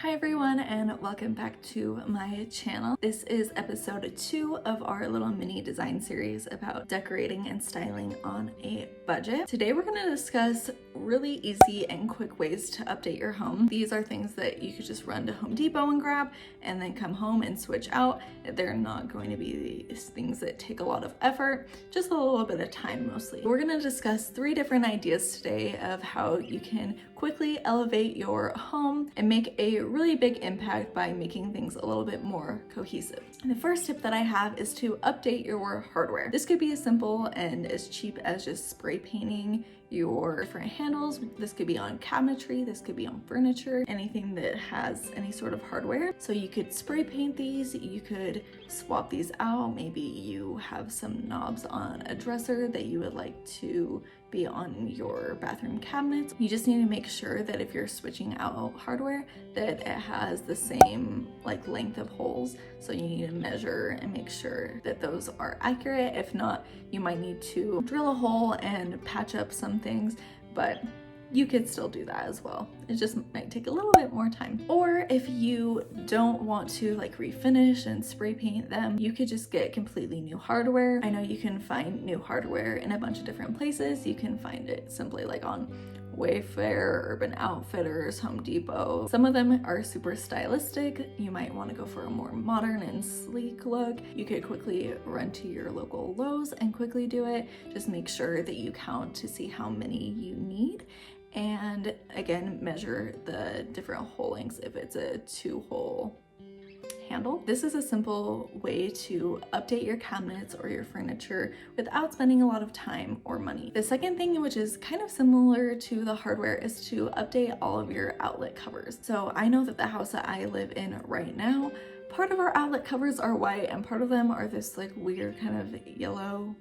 Hi everyone, and welcome back to my channel. This is episode 2 of our little mini design series about decorating and styling on a budget. Today we're going to discuss really easy and quick ways to update your home. These are things that you could just run to Home Depot and grab and then come home and switch out. They're not going to be these things that take a lot of effort, just a little bit of time mostly. We're going to discuss 3 different ideas today of how you can quickly elevate your home and make a really big impact by making things a little bit more cohesive. And the first tip that I have is to update your hardware. This could be as simple and as cheap as just spray painting your different handles. This could be on cabinetry, this could be on furniture, anything that has any sort of hardware. So you could spray paint these, you could swap these out. Maybe you have some knobs on a dresser that you would like to be on your bathroom cabinets. You just need to make sure that if you're switching out hardware that it has the same length of holes. So you need to measure and make sure that those are accurate. If not, you might need to drill a hole and patch up some things, but you could still do that as well. It just might take a little bit more time. Or if you don't want to refinish and spray paint them, you could just get completely new hardware. I know you can find new hardware in a bunch of different places. You can find it simply on Wayfair, Urban Outfitters, Home Depot. Some of them are super stylistic. You might want to go for a more modern and sleek look. You could quickly run to your local Lowe's and quickly do it. Just make sure that you count to see how many you need. And again, measure the different hole lengths if it's a 2-hole handle. This is a simple way to update your cabinets or your furniture without spending a lot of time or money. The second thing, which is kind of similar to the hardware, is to update all of your outlet covers. So I know that the house that I live in right now, part of our outlet covers are white and part of them are this weird kind of yellow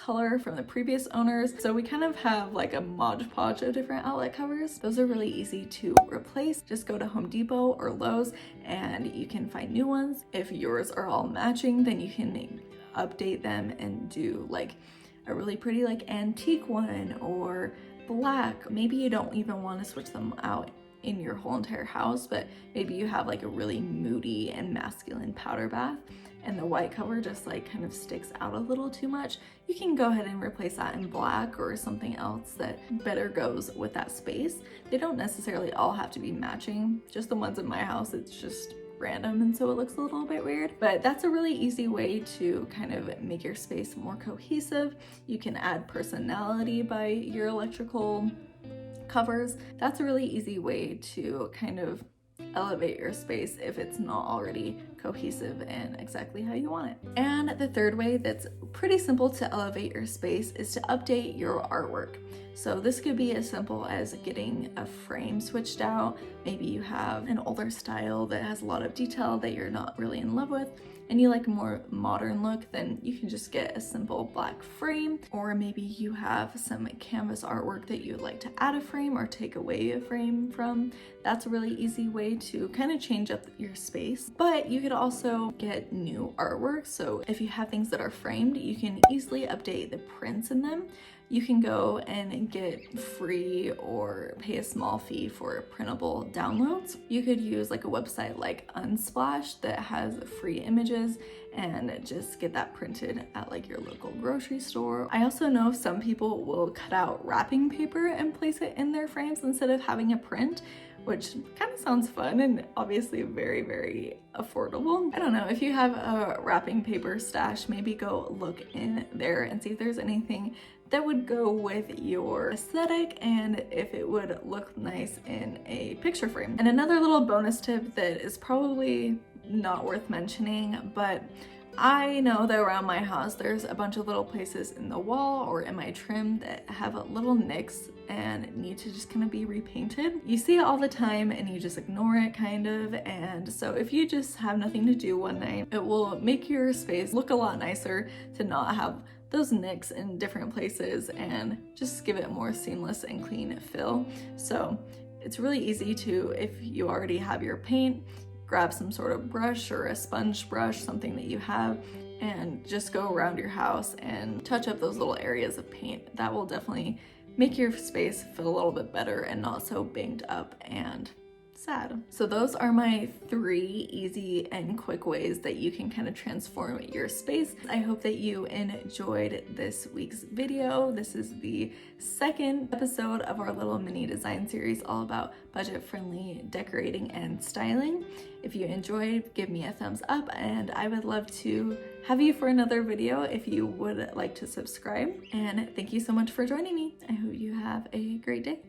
color from the previous owners. So we kind of have a Mod Podge of different outlet covers. Those are really easy to replace. Just go to Home Depot or Lowe's and you can find new ones. If yours are all matching, then you can update them and do a really pretty antique one or black. Maybe you don't even want to switch them out in your whole entire house, but maybe you have a really moody and masculine powder bath and the white cover just kind of sticks out a little too much. You can go ahead and replace that in black or something else that better goes with that space. They don't necessarily all have to be matching. Just the ones in my house, it's just random and so it looks a little bit weird. But that's a really easy way to kind of make your space more cohesive. You can add personality by your electrical covers. That's a really easy way to kind of elevate your space if it's not already cohesive and exactly how you want it. And the third way that's pretty simple to elevate your space is to update your artwork. So this could be as simple as getting a frame switched out. Maybe you have an older style that has a lot of detail that you're not really in love with and you like a more modern look, then you can just get a simple black frame. Or maybe you have some canvas artwork that you would like to add a frame or take away a frame from. That's a really easy way to kind of change up your space. But you could also get new artwork. So if you have things that are framed, you can easily update the prints in them. You can go and get free or pay a small fee for printable downloads. You could use a website like Unsplash that has free images and just get that printed at your local grocery store. I also know some people will cut out wrapping paper and place it in their frames instead of having a print, which kind of sounds fun and obviously very, very affordable. I don't know, if you have a wrapping paper stash, maybe go look in there and see if there's anything that would go with your aesthetic and if it would look nice in a picture frame. And another little bonus tip that is probably not worth mentioning, but I know that around my house there's a bunch of little places in the wall or in my trim that have little nicks and need to just kind of be repainted. You see it all the time and you just ignore it kind of, and so if you just have nothing to do one night, it will make your space look a lot nicer to not have those nicks in different places and just give it a more seamless and clean feel. So it's really easy to, if you already have your paint, grab some sort of brush or a sponge brush, something that you have, and just go around your house and touch up those little areas of paint. That will definitely make your space feel a little bit better and not so banged up and sad. So those are my 3 easy and quick ways that you can kind of transform your space. I hope that you enjoyed this week's video. This is the 2nd episode of our little mini design series all about budget-friendly decorating and styling. If you enjoyed, give me a thumbs up, and I would love to have you for another video if you would like to subscribe. And thank you so much for joining me. I hope you have a great day.